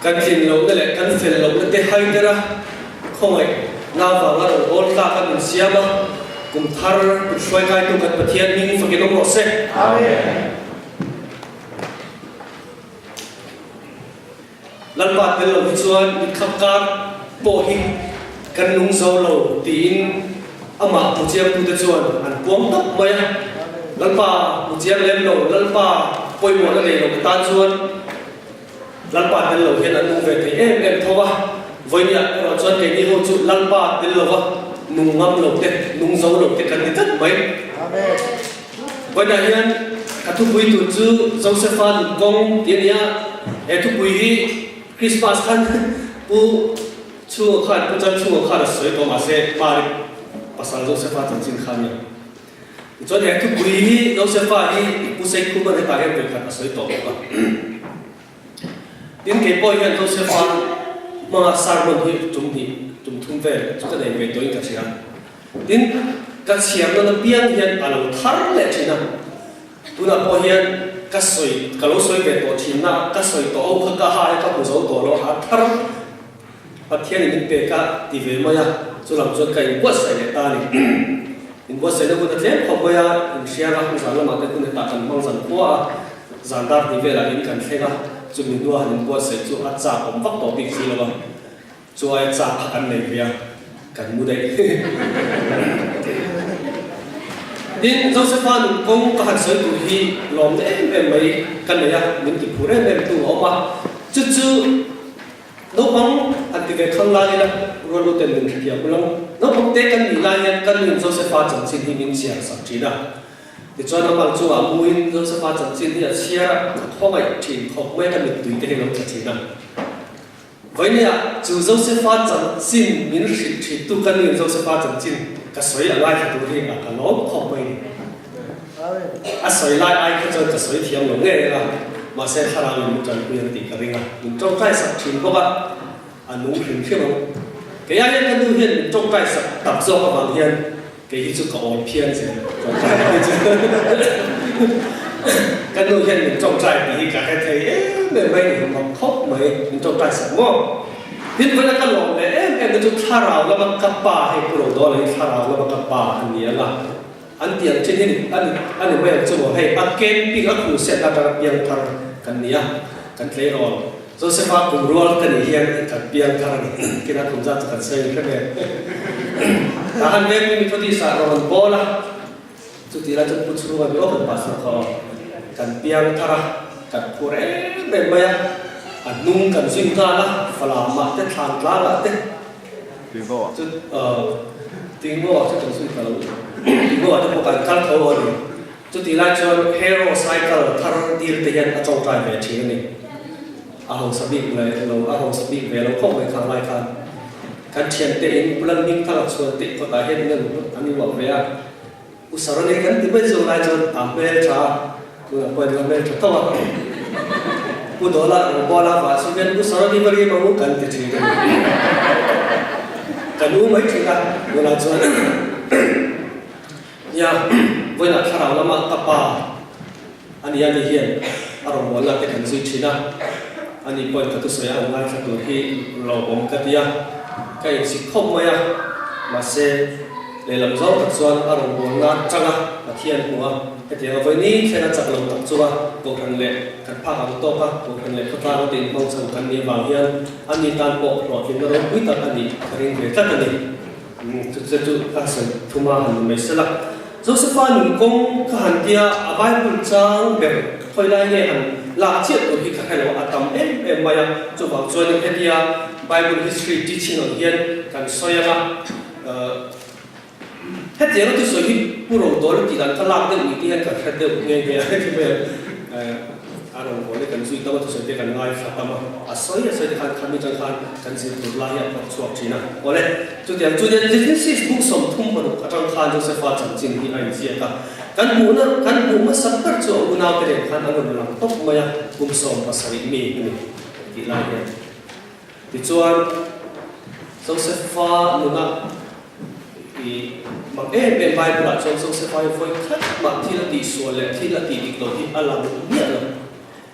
kan tin lo de le kan fel lo de hai de ra không ai na va la ro ol ta kan in siama kum thar ku shoi kai tu kan pathian ning fa ke no se amen lan ba de lo chuan mit khap ka po hi kan nung zo lo tin ama pu chiam tu de chuan an pom tak mai lan ba pu chiam lem lo lan ba poi mo la le lo ta chuan lan ba de lo hian an nung ve te em thowa với nhà cho cái đi hỗ trợ lăn ba đến lâu nung ngâm lộc tết nung dấu lộc tết cần rất mấy với nhà hiện các thu quý tổ chức Josephan công tiền nhà em thu quý Christmas khăn bu chua khăn bu chân chua khăn là sợi to mà sẽ ba pasal Josephan chân chân khăn nhỉ cho nên thu quý Josephan đi bu sẽ cũng có thể tạo ra được khăn sợi to đến cái point hiện Josephan mga sermon hui tum thum ve chuta dei ve toin ka sia tin ka siam na piang hian alo thar le thina tuna po hian ka soi ka lo soi ve to thina ka soi to o ka ha ka bu zo to lo ha thar pathian in pe ka ti ve maya chu lam chu kai ko sai le ta ni in ko sai le ko ta tle kho boya in sia ra ku sa la ma ta ku ne ta kan mang san ko a zan dar ti ve la in kan thega chu min dua han ko sai chu a cha om vak to bi si lo chu ai cha kan nei bia kan mu dei din Josephan kong ka han sai tu hi lom de em mai kan ne ya min ki phure em tu oma chu chu no bang an ti ve khang la ni la ro lo ten min khia bulang no bang te kan ni la yan kan min Josephan chan sin hi min sia sa chi da thì cho nó bằng chú áo mũi nó sẽ phát triển trên thì chia không phải chỉ học mấy cái mình tùy cái nó chỉ nè với nhá chú dâu sẽ phát triển trên mình chỉ tu cái mình dâu sẽ phát triển trên cái sợi lại cái tu thì là cái nó không phải à sợi lại ai cái cho cái sợi thiam nó nghe là mà sẽ thay ra mình chân quyền thì cái ring à mình trong cái sạch chín có bạn anh muốn hình khiêm không cái ai cái tu hiện trong cái sạch tập do các bạn hiện cái chú có phiền gì cái đôi khi mình trồng trái thì cả cái thấy mình bây giờ học khóc mấy mình trồng trái sẵn không biết với cái lòng này em cái chú thà rào là bằng cặp ba hay pro đó là thà rào là bằng cặp ba anh nhớ là anh tiền trên thế anh bây giờ chú bảo hay anh kém bị anh cũng sẽ ra cái biang thằng cái nhớ cái lấy rồi rồi sẽ phát cùng rồi cái này hiện cái biang thằng cái nào cũng ra cái xây cái này tahan dia ni mesti sa orang bola tu tidak cepat suruh kami orang pasal kau kan piang thara kan pure memaya anung kan sing kala falama te thang kala te tingo tu kan sing kala tingo ada bukan kan kau ada tu tidak cuma hero cycle thar dir te yan acau trai về chi ni ahong sabik le lo ahong sabik về lo kau về khang lai kan kan thian te in pulan ming thak chuan te ko ta hen ngan ani wa ve a usara ne kan ti bai zo lai chon amel tha ku na poi amel tha to wa ku dola bola wa su ben usara ni bari ma mu kan ti chi kan u mai chi ka ku na chuan ya voi na thara lama ka pa ani ya ni hian arong wala te kan zui china ani poi ka tu soya ngai ka tu hi lo bom ka tia cái sự không mày mà sẽ để làm rõ thật xuân ở đồng bộ na trăng là thiên của cái tiếng với ní sẽ là chặt lồng thật xuân cổ thần lệ thật phá hàng to các cổ thần lệ phát ra nó tiền mong sầu thần niệm vào hiền anh đi tan bộ rồi thì nó quý tật anh đi thành về tất anh đi thực sự chú các sự thu ma hành mấy sẽ là Josephan mình cũng các hành kia ở bài buồn trang về thôi lại nghe hành là chết rồi khi các hành là tầm em mày cho vào cho những cái kia Bible history teaching on hiền kan soya hết tiếng nó soi hi puro đó thì là cái làm đến những cái hết được nghe nghe cái về anh ông nói kan suy tao soi cái kan ngay phát tâm à soi thì kan mi chẳng kan xin tu la ya phát suat china ole chú tiếng Genesis book som thum bro atang khan Joseph phát chẳng chín hi ai sia ka kan mu ma sakar cho unau cái kan anh làm top maya book som pasari mi ni ki la ya thì chuan Joseph nuna thì bằng em Bible là cho Joseph phơi khát mà thi là tỷ số lệ thi là tỷ địch đầu thì alam biết rồi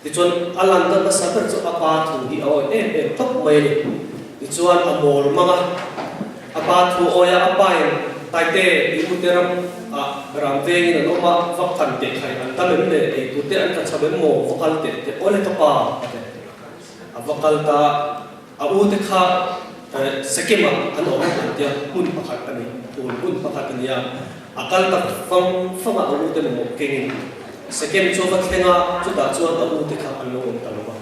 thì chuan alan ta sa ta chu apa thu hi oi em tok mai thì chuan amol manga apa thu oya apa en tai te iputeram ram vengin an oma vakhan te khai an tamen le ipute an ka chaben mo vakal te ole to pa avakal ta au te kha sekema an oma te mun pakhat ani mun pakhat ani ya akal ta fam au te mo kengin sekem chu va thenga chu ta chuan au te kha an lo om ta lo ba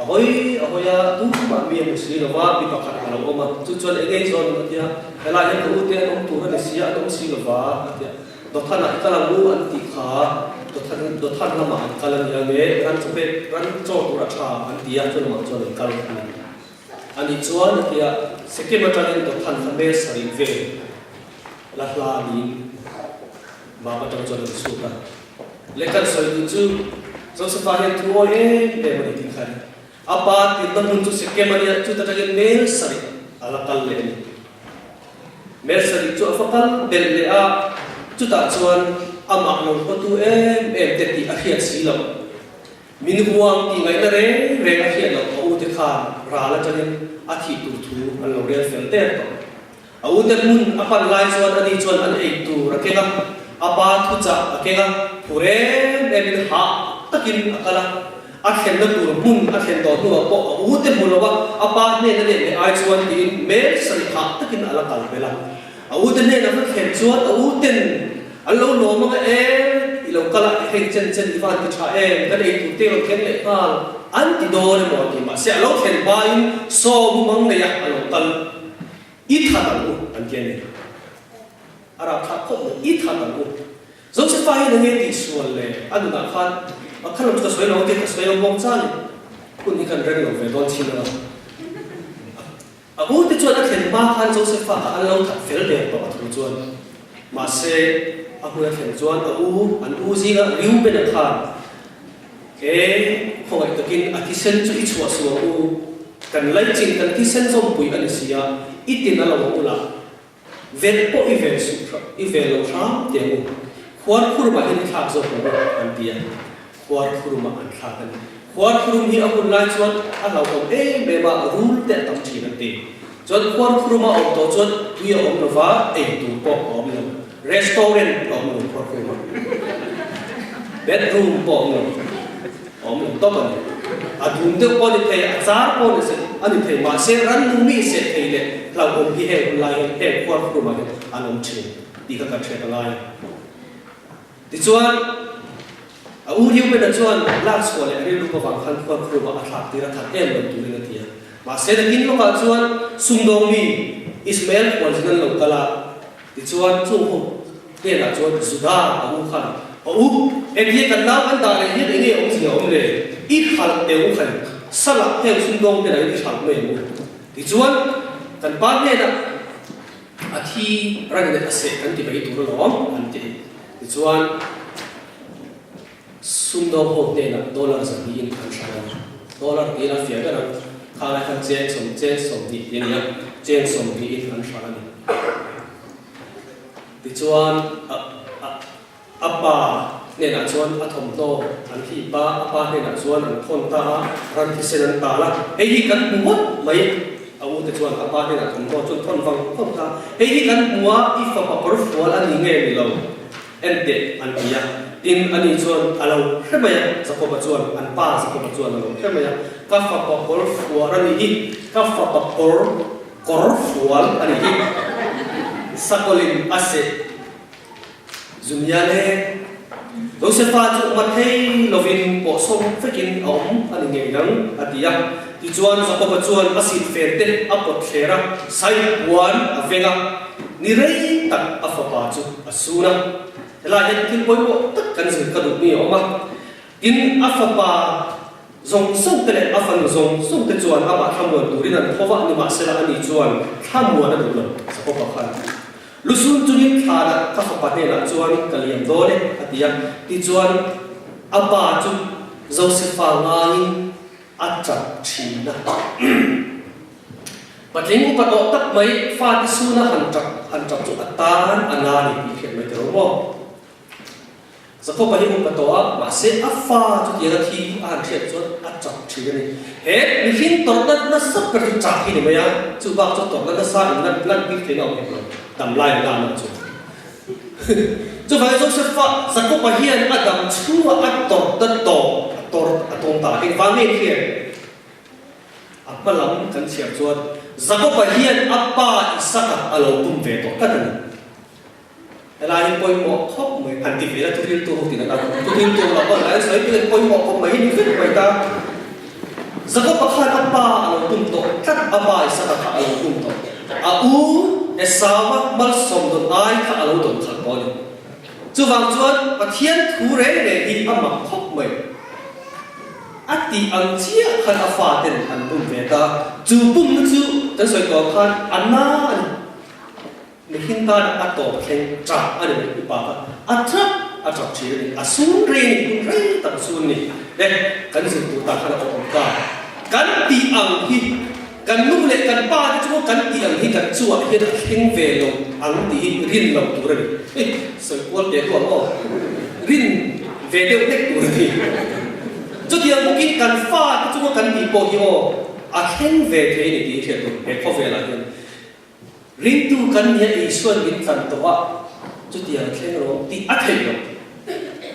ahoya tu ma mi am si lo wa bi pakhat an lo oma chu chuan ege zon tia hela ya ku te om tu ha sia dom si lo wa tia do thana kala lu an ti kha do than lama an kala ya nge ran chu pe ran cho tu ra tha an tia chu ma chu le kal ani chuan tia sekem ma tan do than kha me sari ve la hla ni ma ba tang chu su ta lekan soi tu Joseph ahen thuo le mani ti khan apa ti tamun chu sekemania chu ta tagen mel sari ala kal le ni mel sari chu afakal bel le a chu ta chuan ama no ko tu te ti a hiat si lo min huang ti ngai na re a hiat lo o te kha ra la tagen a thi tu thu an lo re fel te to au te mun apan lai chuan ani chuan an ei tu ra ke ga apa thu cha ke ga pure ben ha takin akala akhen na tur mun akhen do tu po u te mulowa apa ne ne ne ai chuan tin me sari kha takin ala kal bela u te ne na fa khen chuan u ten allo no ma i lo kala hen chen ivan ti tha ka dei tu te lo khen le kal an ti do ne mo ti ma se lo khen ba in so bu mang ne ya alo kal i tha ta u an ken ne ara kha ko i tha ta u Joseph fa hin nge ti sual le anu na khan akhan lo ta soi lo te ta soi lo mong chan kun ni kan ren lo ve don chin na abu te chuan a khen ba khan Joseph fa an lo that fel de to thu chuan ma se abu a khen chuan an u ji ga riu be na khan ke khoi takin atisen chu i chua su u kan lai chin kan ti sen zom pui an sia itin ala mo ula vel po i vel su i vel lo tham te u khwar khurma in thak zo ko an tia khwar khurma an thak an khwar khrum hi akun lai chuan a lo ko be ma rul te tam thi na te chuan khwar khurma om to chuan wi om no wa ei tu po om no restaurant om no khwar khurma bedroom po om no to ban adum te po ni thei achar po ni se ani thei ma se ran nu mi se thei le lau om hi he lai he khwar khurma an om thi ti ka ka thei lai ti chuan a u riu pe na chuan la chhual le ri lu ko wang khan khwar khurma a thak ti ra thak em lo tu ni tia ma se da kin lo ka chuan sungdong mi Ismail original lo kala ti chuan chu ho te na chuan suda a u khan a u e ti kan lam an da le hi ni om si om le i khal te u khan sala he sungdong te na ti thak me mu ti chuan kan pa ne na a thi ran ne ase kan ti bai tu lo an ti chuan sungdong ho te na dollar sa ni in kan sha dollar ti la fia ga na khala khan che som ni ni ya chen som ni in kan sha ni ti chuan apa ne na chuan a thom to an thi pa apa ne na chuan an thon ta ran thi sen an ta la ei hi kan muat mai au te chuan apa ne na thom to chuan thon wang thom ta ei hi kan mua i fa pa por fual ani nge ni lo ente an tia in ani chuan alo hemaya sako ba chuan an pa sako ba chuan alo hemaya ka fa pa por fual ani hi ka fa pa por kor fual ani hi sakolin ase Zumyale Joseph chu mathei lovin po som fekin om ani nge dang atia ti chuan sako ba chuan asit ferte apot thera sai wan avenga ni rei tak afa chu asuna la hen kin poi mo tak kan zin ka du mi oma in afapa zong song te afan zong song te chuan ama thamon turin an thowa ni ma sela ani chuan thamon na du lo sako pa khan lusun tunin thara ka fa ne la chuan kaliam dole atia ti chuan apa chu Josepha ngani acha thina patling upato tak mai fa ti suna han chak chu atan anani ti khet mai tero mo Jacob bahi um katoa ma se afa chu tianga thi an thiat chuan a chak thi ani he mi hin tor na sap ka chu chak hi ni maya chu ba chu tor na sa in nan pi the no he tam lai la na chu chu vai Joseph Jacob bahi an adam chu a tor a tong ta he wa ne khi apalam kan siam chuan Jacob bahi an apa Isaka alo tum ve to ka tan lại bồi mọc khóc mới hành tịch là tôi liên tục thì là tôi liên tục là còn lại thấy cái bồi mọc không mấy những việc người ta giờ có bác hai apa ở tung tổ cắt apa sẽ là ở tung tổ để sao mà mal sống được ai cả ở tung khẩn con chú vàng chuan và thiên thú rễ để đi âm mặc khóc mới ati ang chia khăn apa tên anh tung về ta chú bung nó chú tới rồi có khăn anh na mình hiện tại đã tổ khen trả anh ấy bị bà trap chỉ là xuống rèn tập xuống này đây cái gì tụi ta khai là ông ta cái ti ăn hi cái lúc này cái ba cái chỗ cái ti ăn hi cái chuột hi là khen về lòng ăn ti rin lòng tụi này sợi quân để của ông rin về đều tết tụi này cho tiền một cái pha cái chỗ cái ti bộ hi khen về thế này thì thiệt tụi để có về là rin tu kan nia isuan in tan towa chu tia khen ro ti a thei lo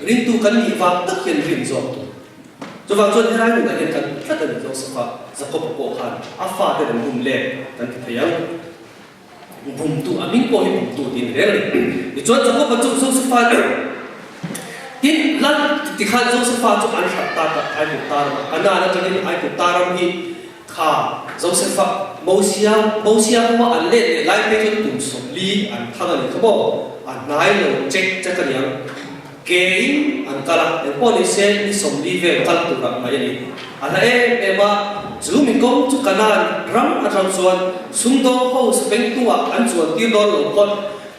rin tu kan ni wa tak hian rin zo tu chu wa chuan herai nu na hian kan thlat an zo safa Jacob po khan a fa te dum le kan theyang bum tu amin ko hi bum tu tin re ni chuan Jacob pa chu so safa tin lan ti khan zo safa chu an khat ta ka ai ku tar ana na kan ai ku taram hi kha Joseph Moses hoa an lệ lại bây giờ tụm sụp li an thằng này không bỏ an nái lo check chắc cái gì game an cả là em bỏ đi xe đi sụp li về cả tụm làm mấy này an lại em mà dù mình cũng chút cái nào ram ở trong xuân sung đô hậu sự bén tua an xuân tiêu đo lẩu con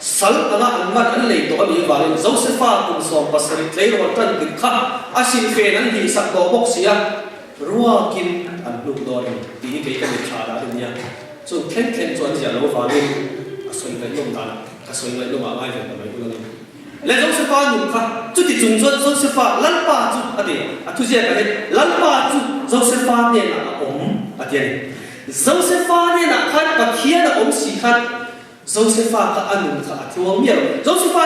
sal an mất an lấy tổ đi vào lên Joseph cùng sòng bát sợi lấy rồi chân kịch khắp asin phê an đi sạc tổ bốc xia rùa kim an lục đo này tí cái cái trà đã được nha so khen chuan sia lo fa ni asoi ngai lom dan asoi ngai lom ai ven mai ulan le jong se fa nu kha chu ti chung chuan jong se fa lan pa chu ati thu sia ka he lan pa chu jong se fa ne na ati ani jong se fa ne na khan pa khia na si khan jong se fa ka anun kha athuang miao jong se fa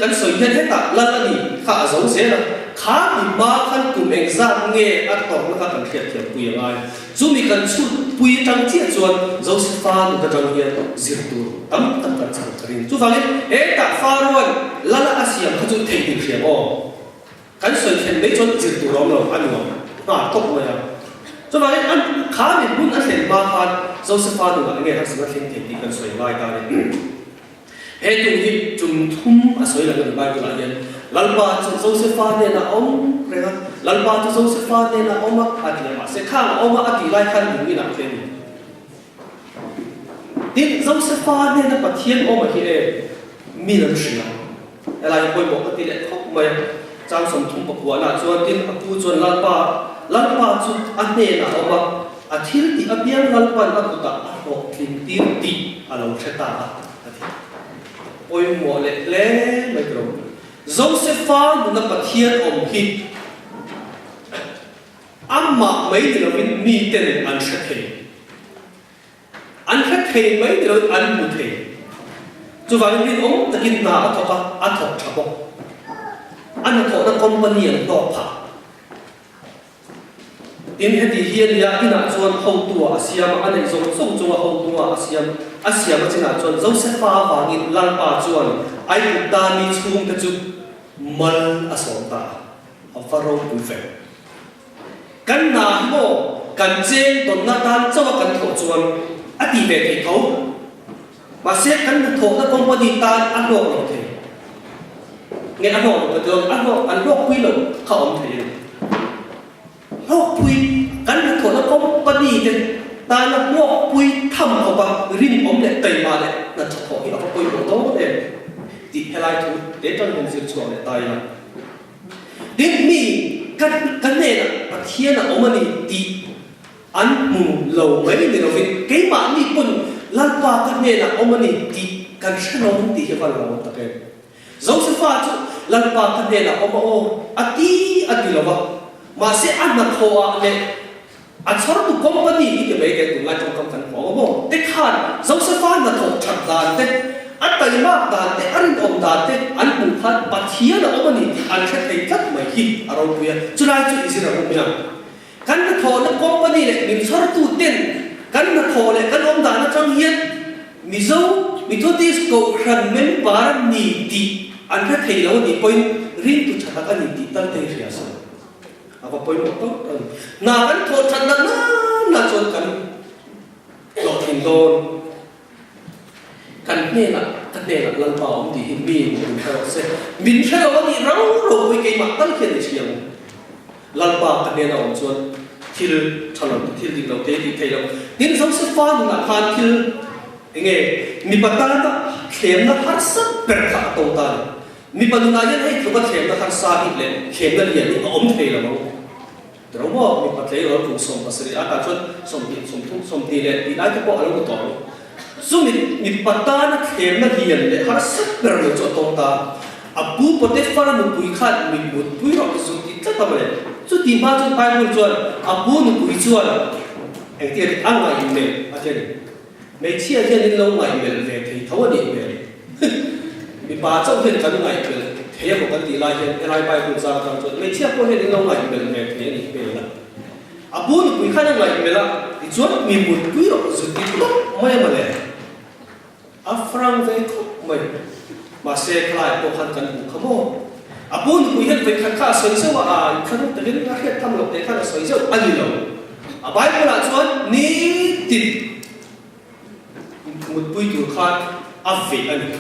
kan soi hian heta lan ani kha jong se na khá bị ba khăn cùng exam nghe ăn tỏng nó cần thiệt thiệt bùi ai dù mình cần chút bùi trăng chiết chuan dấu sẽ pha được cái trăng hiền diệt tu tấm tấm cần chẳng cần chú vào đi ế tạ pha rồi là asiamเขาจะthấy được thiệt cái sợi thiệt mấy chuan diệt tu lắm rồi ăn ngon tốt rồi chú vào đi ăn khá bị bún ăn thiệt ba phan dấu sẽ pha được cái nghe thằng sinh thiệt thì cần sợi vai ta đi ế tu đi chung thum sợi là cái bài của lại hiền lalpa chu Joseph ne na rega lalpa chu Joseph ne na ati ma se khang ati lai khan ni na ken tin Joseph ne na pathian hi e mi na shia elai poi mo ati le khop mai chang som thum pakwa na chuan tin apu chuan lalpa chu ane na athil ti abiang lalpa na kuta ho tin ti alo theta poi mo le mai kro Joseph na pathian hi amma mấy điều mình mi tên ăn khát thề mấy điều ăn mù thề cho vào những ông ta kinh na ở thọ chả bông ăn thọ na company ăn đỏ phá in hết thì hiền ya in à chuan hậu tua Asiam anh ấy dùng sông chung hậu tua Asiam chính là chuan Joseph và nghìn lan pa chuan ai cũng ta mi chung ta chung mal asonta a Pharaoh cũng về kan na mo kan chen ton na tan chawa kan tho chuan ati ve thei tho ma se kan tho na company tan an lo lo the nghe an lo ka tong an lo pui lo kha om thei lo pui kan tho na company te ta na lo pui tham ko ba rin om le tai ma le na tho hi a pui lo to le ti helai thu de ton hen sir chuan le tai na din mi kan ne na pathian na omani ti an mu lo mai ni no vin ke ma ni pun lan pa kan ne na omani ti kan shano ti he va lo ta ke Joseph chu ลังปาคันเดนะออกมาโออติละวะมาเสียอันนักโทอ่ะเนี่ยอันสารตุกคอมพานีที่จะไม่ได้ตุลาจงคำกันของโมเด็กขันเจ้าเสฟานนักโทชัดดานเตอันไตมากดานเตอันอมดานเตอันบุคันปัจเจียนะอมนี่อันเช่นไอ้จัดไม่ฮิตอารมณ์เวียจุดไรจุดอิสระมุมยังกันนักโทนักคอมพานีเนี่ยมีสารตุเต้นกันนักโทเนี่ยกันอมดานนักจังเฮียมิโซมิโทติสโกครันเมนบาร์นีติอันนั้นเทเลวนี่พอยรินตุชัดกันนีติตั้งแต่เรียสapa poin itu? Nah kan thothan na chon kan lokin don kan ne la lang pa om di min se min se lo ni rau ro wi ke ma tal khen chiang lang pa kan ne la om chon thil thalon thil di lo te di thei lo din som se fa na khan thil enge mi pata ta khem na har sa per kha to ta mi panu na yan hai thuba khem na har sa hi le khem na lian ni om thei la moแต่เราบอกมีปัจจัยเราถูกส่งภาษีอากาศชนส่งดินส่งทุ่งส่งดีเลยดีได้ก็พออะไรก็ต่อซึ่งมีปัจจัยนักเขียนนักเรียนเลยหาสักเป็นเรื่องจดตรงตาอับบูประเทศฝรั่งนุ่งปุยขัดมีบุตรปุยเราสุดที่จะทำอะไรสุดที่มาจนไปบุญชวนอับบูนุ่งปุยชวนเองที่อันไหนเมลอาจารย์ไม่เชื่อที่นี่เราไหนเมลเลยที่เขาว่านี่เมลมีป้าเจ้าเห็นกันไหนเมลเฮียบอกกันตีลายเห็นลายไปบุญสร้างกันจนไม่เชื่อพวกเห็นเราไหนเมลเลยเฮียนี่เมลละอับบูนุ่งปุยขัดยังไหนเมลละที่ชวนมีบุตรปุยเราสุดที่ต้องไม่มาเลยอัฟรังเวก็ไม่มาเสกลายพวกขันกันบุกขโมยอับบูนุ่งปุยเห็นไปขัดข้าสวยเสียวอ่านขันแต่เรื่องอะไรทำหลบแต่ขันสวยเสียวอันนี้เราอับไปเวลาชวนนี่ติดมุดปุยถูกขัดอัฟฟิอันนี้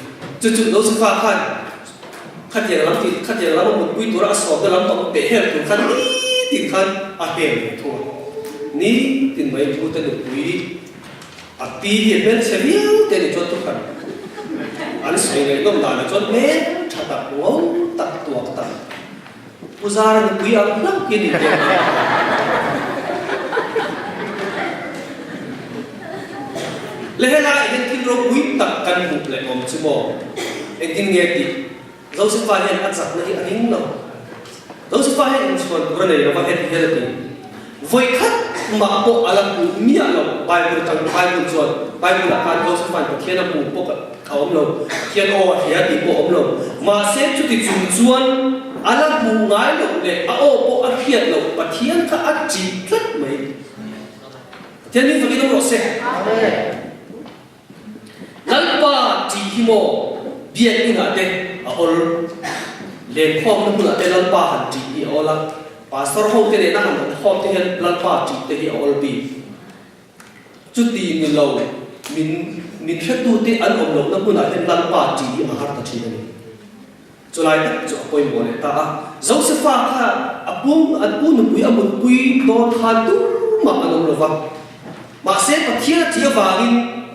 จุดๆเราสึกว่าขัดอย่างลำติดขัดอย่างลำมุดปุยตัวรักษาแต่ลำต้องเปะเฮลถูกขัดนี่ติดขัดอาเฮลถูกนี่ติดไม่ถูกแต่หนุ่มปุยอัดตีเหตุเป็นเสียวแต่ในจดทุกขันอันสวยเลยต้องด่าในจดเม็ดชัดตัดงงตัดตัวตัดผู้ชายหนุ่มปุยอันนั่งกินอีกเดียวเลยให้เราเห็นที่เราคุยตัดกันบุกเลยอมชิโมเอ็งกินเงี้ยดิเราสิฟ้าเห็นอันสักนี่อันนี้เนาะเราสิฟ้าเห็นส่วนตัวเนี่ยเราเห็นที่เรื่องนี้ไว้คัดมาโปะอะไรกูมีอะไรไปบนจังไปบนส่วนไปบนหลักการเราสิฟ้าเขียนอะไรกูปกเขาอมเราเขียนโอ้เขียนดีปกอมเรามาเซ็ตจุดที่จุดส่วนอะไรกูง่ายเราเนี่ยโอ้ปกเขียนเราปะเทียนข้าอัดจีบลัดไหมเทียนนี้ฝังที่ต้องรอเซ็ตลัลปาจีฮิโมเบียดนี่นะเด็กเอาเลี้ยงข้อมันพูดแต่ลัลปาหันจีฮีเอาละภาษาเขาที่เนี่ยนั่งหันข้อที่เห็นลัลปาจีแต่ฮีเอาบีจุดที่นี่เรามินเชื่อตัวที่อันอมลงนั่นพูดแต่ลัลปาจีฮีมาหาตัดชิ้นนี้จุดไรนะจุดไปหมดเลยตาเจ้าเสฟ้าค่ะอับปุ้นปุยอับปุยโดนหันตู้มาอันอมลงว่ามาเสพเทียจีวานิน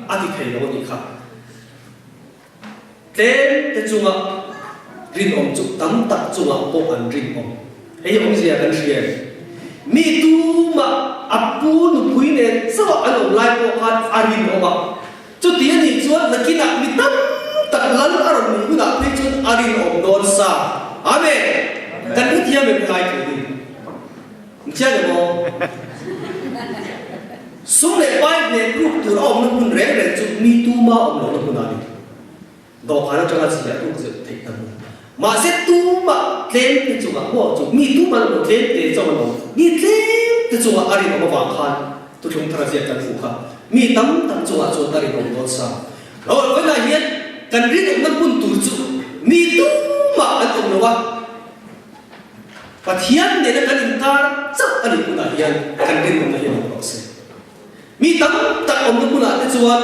อันที่เขียนเอานี่ค่ะเต้นแต่จุงอ่ะรินอมจุตั้มตัดจุงอ่ะพวกอันรินอมไอ้อมเสียกันเสียมีตู้มาอับปูนุพุยเนี่ยสวัสดิ์อันอมไล่พวกอันอารินอมอ่ะจุดที่นี่ส่วนนักกินอ่ะมีตั้มตัดลันอารมณ์นี่คุณอ่ะเป็นจุดอารินอมโดนซาอาเมกันที่เทียมเป็นใครกันดิมึงเชื่อไหมบ่สุนัขไปเนี่ยรูปตัวเรามันคุณเร่งจุดมีตู้มาอมเราคุณอะไรดอกหางจังหวะเสียรูปจะทิ้งทั้งมาเสร็จตู้มาเล่นที่จังหวะหัวจุดมีตู้มาเราเล่นที่จังหวะมีเล่นที่จังหวะอะไรมาฟังขันตัวชงทรายกันฟูค่ะมีตั้มจังหวะจุดอะไรของโดนซาเราเวลาเห็นกันเรื่องมันคุณตัวจุดมีตู้มาอันตรงนั้นว่าปัจจัยเนี่ยกันอินทาร์จับอะไรคุณอะไรยันกันเรื่องมันเห็นเราเสียมีตั้มตัดอมนั้นคุณอะไรจังหวะ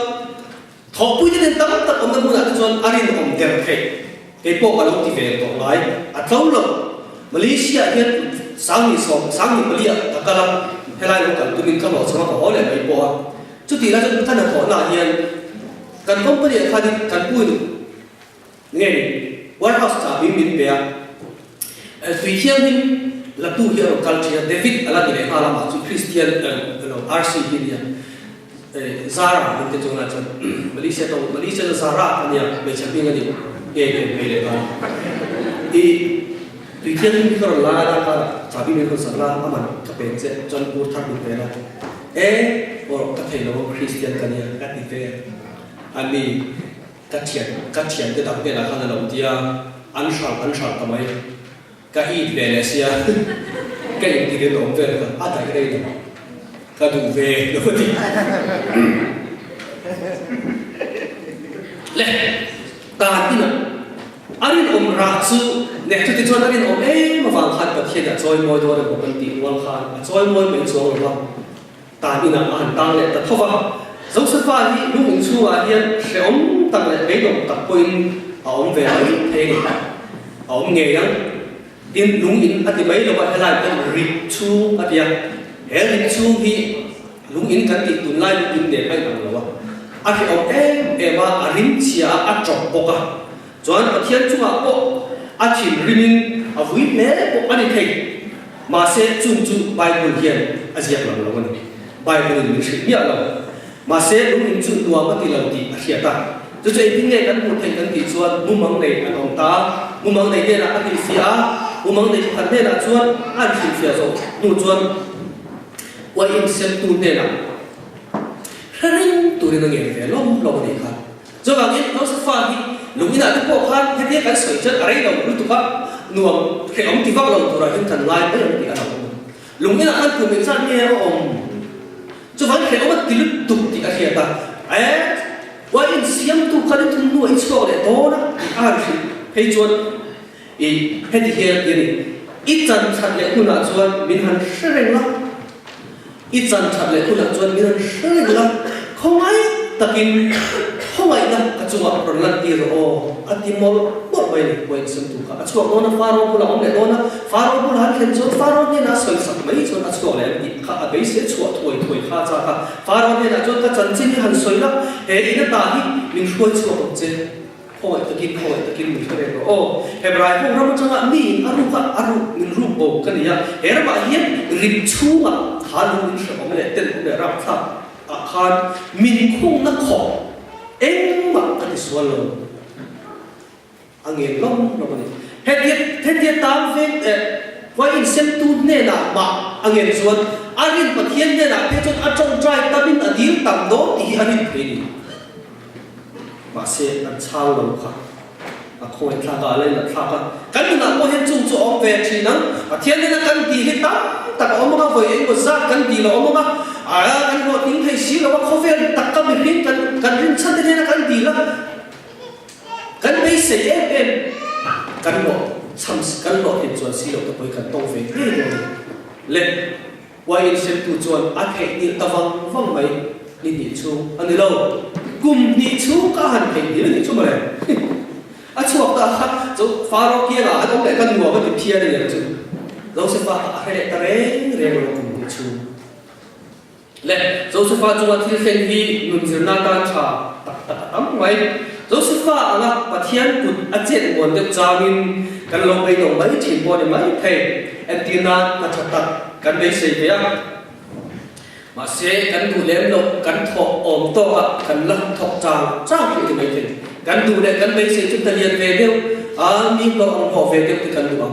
ทบปุ๊ยเนี่ยตั้มตัดอมนั้นคุณอะไรจังหวะอะไรอมเดร์เคไอ้พวกเราที่เวรตัวไรอัตราเรามาเลเซียเนี่ยสังหิมาเลเซียตะการะให้ไล่ลงกันตุนินข้าวหลอดสมัครเขาเลยไอ้พวกจุดที่เราจะท่านจะขอหน้าเย็นกันต้องไปเรียนคดีกันปุ้ยเนี่ยวันเขาสามีมินเปียฟิเชียนละตู้เฮียร์กัลเชียเดวิดอะไรเนี่ยฮาลามาจุดคริสเตียนอาร์ซีเนี่ยซาร่าเป็นตัวนั้นมาเลเซียจะซาร่าเนี่ยไม่ใช่เพียงแค่นี้ mấy lệ con thì tuy nhiên khi có là đã cả trả bị mình có sẵn là mà các bên sẽ chọn cuộc thắc được về là or các thầy nó Christian cái này các đi về anh đi các chuyện cái đặc biệt là khá là lâu thì ăn sáng tầm ấy cái ít về là xia cái những cái đó về là tại cái đây cái đủ về đúng không lẽ cả cái nào anh ra sư nè tôi tin anh mà vàng khăn bật hiện là chơi môi đó là một vấn đề quan khăn chơi môi mình xuống rồi ta đi nào anh tăng lại ta thâu vào dấu sức pha đi lúc mình xua hiện sẽ ống tăng lại mấy động tập quên ông về ấy thế ông nghề đó tin đúng in anh thì mấy đâu vậy là cái ritual anh thì ritual thì đúng in cái thì tuần lai đúng in để hay làm đâu anh thì ông em mà rim chia anh chọn bốc à cho anh ở thiên trung à bốc anh chỉ rimin ở vui mẹ bốc anh thì mà sẽ chung Bible hiện anh sẽ làm đâu vậy Bible mình sẽ biết là mà sẽ đúng in chung đua mà thì làm gì anh sẽ ta cho nên những ngày anh một thành anh thì cho muốn mang này anh ông ta muốn mang này là anh thì phía muốn mang này anh này là cho anh thì phía rồi nụ cho quay in xem tu này là tu này nó nghe về lom này khác cho bạn ấy nó sẽ pha đi lúc nào cũng có khác thế cái sợi chất ở đây đâu lúc tụi các nuông khi ông thì vác lòng tụi rồi thần lai mới làm gì ăn lúc nào anh cùng mình sang nghe ông cho bạn khi ông thì lúc tụt thì cái gì ta quay in xem tu cái thứ nuôi số để đó đó anh thì hay cho hết thì hiện thì ít chân thật lệ tu là cho mình hành rất là ít chân thật lệ tu là cho mình hành rất là không ai tập in không ai là cái chỗ mà rồi lần tiền rồi anh tìm một bài này quay xem tu cả chỗ đó nó phá rồi cũng là ông này đó nó phá rồi cũng là hiện chỗ phá rồi nên là sợi sợi mấy chỗ là chỗ này thì cả bây giờ chỗ tuổi khá ra cả phá rồi nên là chỗ cái chân chính hành sợi đó hệ nó ta đi mình quay chỗ một chế không ai tập in mình cái này rồi Hebrai không làm cho anh mình aru mình rụp bộ cái này hệ là mà hiện rịp chu mà thà luôn mình sẽ có cái tên đểรับthà khan mình không nó khó em mà cái số lượng anh em lắm nó này hết tiết tam về quay in xem tu nè là mà anh em số anh em bật hiện nè là cái chỗ anh trong trai ta bin ở điểm tầm đó thì anh em thấy đi mà sẽ ăn cháo lâu khác không phải thà lên là thà cái này là có hiện chung cho ông về thì nó thiên nên là cái gì hết ta ông mà về anh có ra cái gì là ông mà anh có tiếng thầy sĩ là không phải tất cả mình biết cái riêng chân thế là cái gì là cái bây giờ em cái nó hiện chuẩn sĩ là tôi cần tông về lên quay xem tu chuẩn anh hãy đi tập vâng mấy đi chú anh đi lâu cùng đi chú cả hành hành đi chú mà này chú ta chỗ phá rồi kia là ông lại cần ngủ với cái kia này chứ dấu sẽ phá hay ta rèn rồi cùng đi chú lệ dấu sẽ phá chúng ta thì khen hi mình chỉ nát tan trà tắm vậy dấu sẽ phá là bắt thiên cụt chết buồn được trao mình cần lòng bây đồng mấy chỉ buồn mấy thầy antenna ta chặt cần bây giờ vậy mà sẽ cần đủ lem lộc cần thọ ổn to cần lăng thọ trang thì mấy thầy cần đủ để cần bây giờ chúng ta liền về đâu mình lo ông họ về đâu thì cần đủ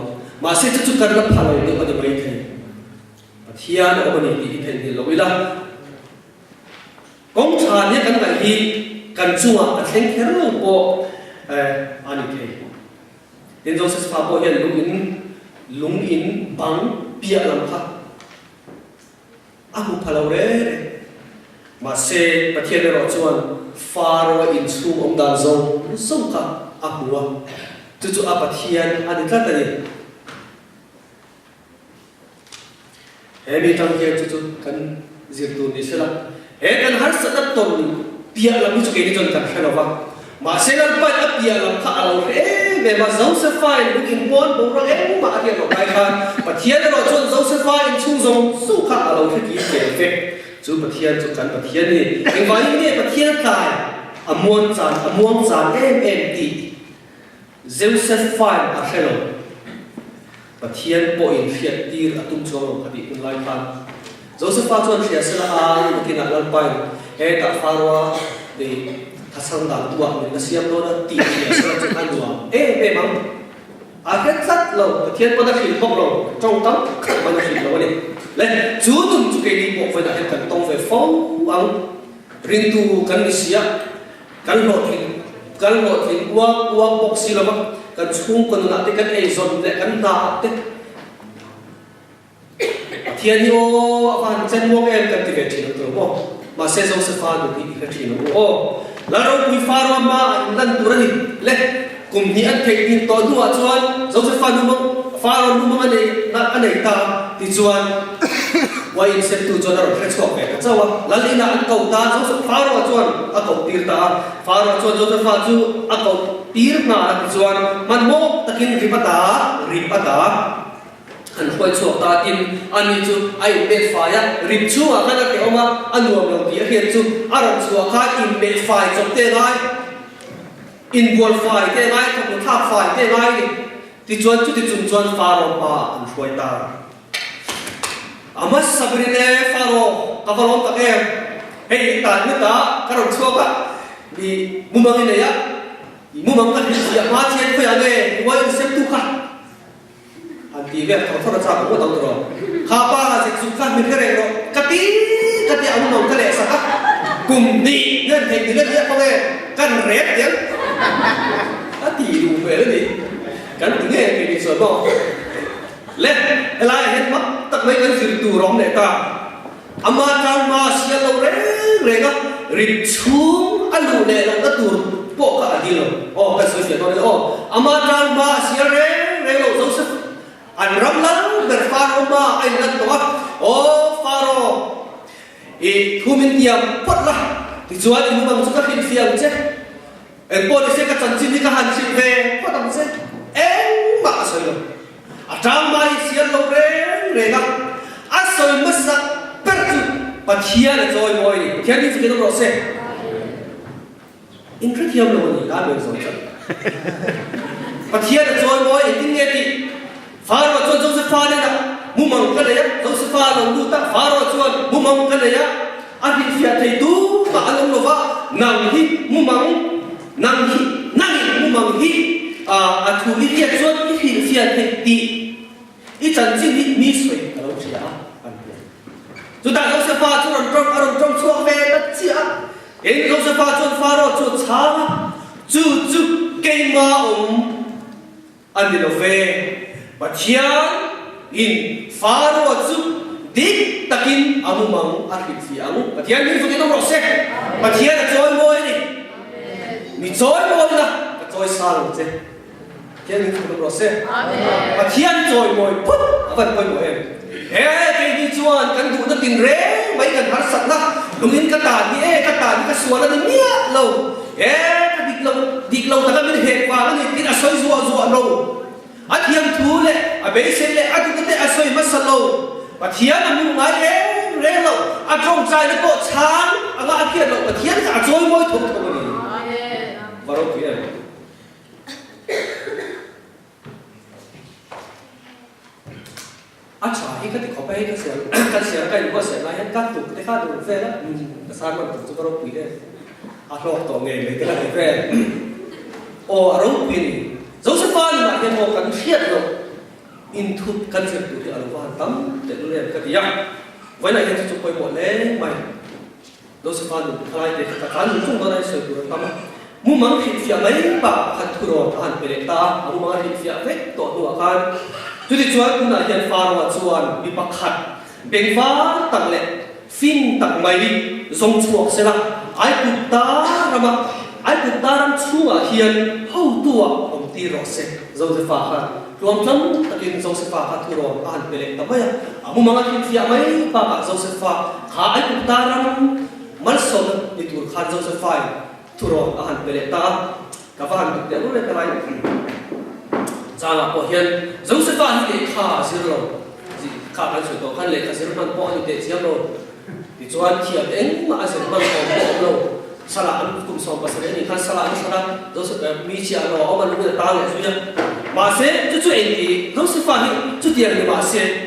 mà sẽ chúng cần lắm thằng này được mấy thầy thiên ở bên này thì thầy thì lỗi là công sản nhé cần phải đi cần chua thành thế rồi bộ anh thầy đến rồi sẽ phá bộ hiện lúng in bằng bia làm khác aku phalau re mà se pathian ro chuan faro in chu om da zo song ka aku chu a pathian ani tla tani hebi tam ke chu kan zirtu ni sela he kan har sadat ton pia la mu chu ke ni jon kan khalawa mà se lan pa a pia la kha alo re be ma zo se fine looking bon bo ro e ma a ro kai khan pathian ro chuan zo se fine chu zo su kha alo the ki ke fe chu pathian chu kan pathian ni eng vai ni pathian kai amuang chan em ti Josephine a khelo pathian po in fiat tir atum choro khadi un lai khan Joseph chuan khia sela a kina lan pai he ta farwa de sang dan tua mình siam đó là tì sang cho anh tua về mắm hết rất lâu thiên bắt đầu khi bóc lâu trong tấm bắt đầu khi lâu này lên chú tụm chú cái đi bộ về lại cần tông về phong ang rin tu kan isia kan lot hin uang box sila ma kan chung kan na te kan ei zon le kan na te thiên yo van chen mo em kan ti ve thi no mo ma se zo se fa do ti ka thi no o la ro kui fa ro ma nan tu ra ni le kum ni an thei ni to du a chuan zo se fa no mo fa ro nu ma nei na an nei ta ti chuan why in set to join our friends ko ke chawa lali na an ko ta zo fa ro chuan a ko tir ta fa ro chuan zo fa chu a ko tir na a chuan man mo takin ripata an khoi chu ta tin ani chu ai bet fa ya rip chu a kana ke oma anuam lo ti hian chu aram chu kha in bet fa chok te ngai in bol fa te ngai ko thap fa te ngai ti chuan chu ti chum chuan fa ro pa an khoi ta amas sabrine faro kavalon ta em hei ta ni ta karong choka ni mumang ne ya mumang ka ni ya ma chen ko ya ne wai sem tu ka anti ve ka thora cha ko ta ro kha pa se su ka mi kare ro kati amu nong ka le sa ka kum ni ngan thei ni le ya ko le kan ret ya ati du ve le ni kan ti ne ke ni so no lên lại hết mất tất mấy cái sự tù rong này ta ama trang ma sia lâu re các rip xuống ăn đủ này là các tù bộ cả đi rồi cái sự việc đó đấy ama trang ma sia re lâu giống sức anh rắm lắm để pha ma anh lần đó pha ro thu minh tiệm bắt là thì chúa thì muốn bằng các hình tiệm chứ em bỏ đi xem các trận chiến đi các hành trình về bắt đầu xem em mà sao rồi trang mai xiên lâu re gặp asoi masa pertu pathia le joy boy ni thian ni fikir no se in krit hiam lo ni ka be so cha pathia le joy boy tin nge ti far wa chon se fa le da mu mang ka le ya se fa lo lu ta far wa chon mu mang ka le ya a bi fia thei tu ba alom lo va nang hi mu mang hi a thu li ya chon hi fia thei ti ít chân chính ít mi soi ở đâu chứ à chúng ta không sẽ pha cho nó trong xóa về đất chứ à em không sẽ pha cho pha rồi cho chả chú cây mà anh đi đâu về và thiên in pha rồi chú đít takin amu mang arhit fi amu và thiên mình phải nó sẽ và thiên là chơi môi đi mi chơi môi là chơi sao rồi thiên linh phụng nó sẽ và thiên rồi ngồi phút vẫn quay ngồi em cái đi chuan căn đủ nó tin ré mấy gần hắn sẵn đó đúng đến cái tàn như cái xuân nó đến nhía lâu cái địch lâu ta cái mình hiện qua nó thì cái soi rùa lâu thiên thú lệ bé xem lệ cũng cái soi mất sân lâu và thiên là mình nói ré lâu trong trái nó có sáng ngã thiên lâu và thiên cả rồi môi thùng và đâu kia chả hay cái khó bay cái sẻ cái gì sẻ lại hết các tụ cái khác tụ về đó cái sao mà tụ cho nó quỷ đấy lọt tổ nghề mấy cái là cái về rau quỷ dấu sức phan là cái màu cần thiết rồi in thut cần thiết tụ thì ở đâu tắm để nó lên cái gì với lại cái chụp quay bộ lên mày dấu sức phan được khai để các cán chúng tôi đây sửa tụ tắm mu mang thịt phía mấy bà khăn thu rồi hẳn về ta mu mang thịt phía vết tổ đùa khăn chú thì chuan cũng là hiện pha và chuan bị bắt khát bên phá tặng lệ phim tặng mày đi dùng chuộc sẽ là ai cũng ta làm chua hiện hậu tua ông ti rõ sẽ dùng sẽ phá khát rùm lắm ta kinh dùng sẽ phá khát thu rồi anh về lệ tao bây giờ mu mang thịt phía mấy bà cả dùng sẽ phá khá ai cũng ta làm mất sống đi tour khát dùng sẽ phá thu rồi anh về lệ ta các bạn để lúc này cái này rằng là của hiện giống sẽ phá hiện khá dữ rồi khá ăn sủi tổ khăn lệ khá dữ rồi bỏ những để dễ rồi thì cho anh thiệp đến mà anh sẽ mang bỏ rồi sau là anh cũng xong và sẽ đến khăn sau là anh sau đó giống sẽ mi chia rồi ông anh lúc này ta lại suy mà sẽ chú anh thì giống sẽ phá hiện chú tiền thì mà sẽ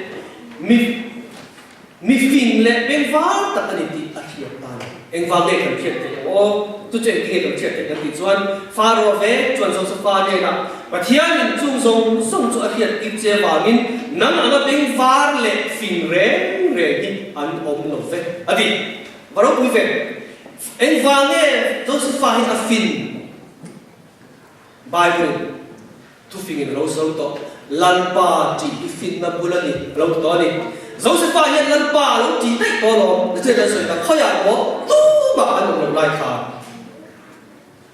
mi phim lệ bên vá tất cả những gì ở hiện tại anh vào nghe cần thiệt thì ô tôi chơi nghe cần thiệt thì cần thì chuan Pharaoh về chuan Joseph này là và thiên mình chung dùng sung cho thiệt kịp chế vào mình nắm anh bên var lệ phình rẽ đi anh ôm nó về đi và đó quý vị anh vào nghe Joseph hiện phình Bible thu phình lâu sâu to lan pa chỉ phình na bulani lâu to đi Joseph hiện lan pa lâu chỉ tay to lắm để chơi là sợi là khơi à bố tu mà anh làm lại khá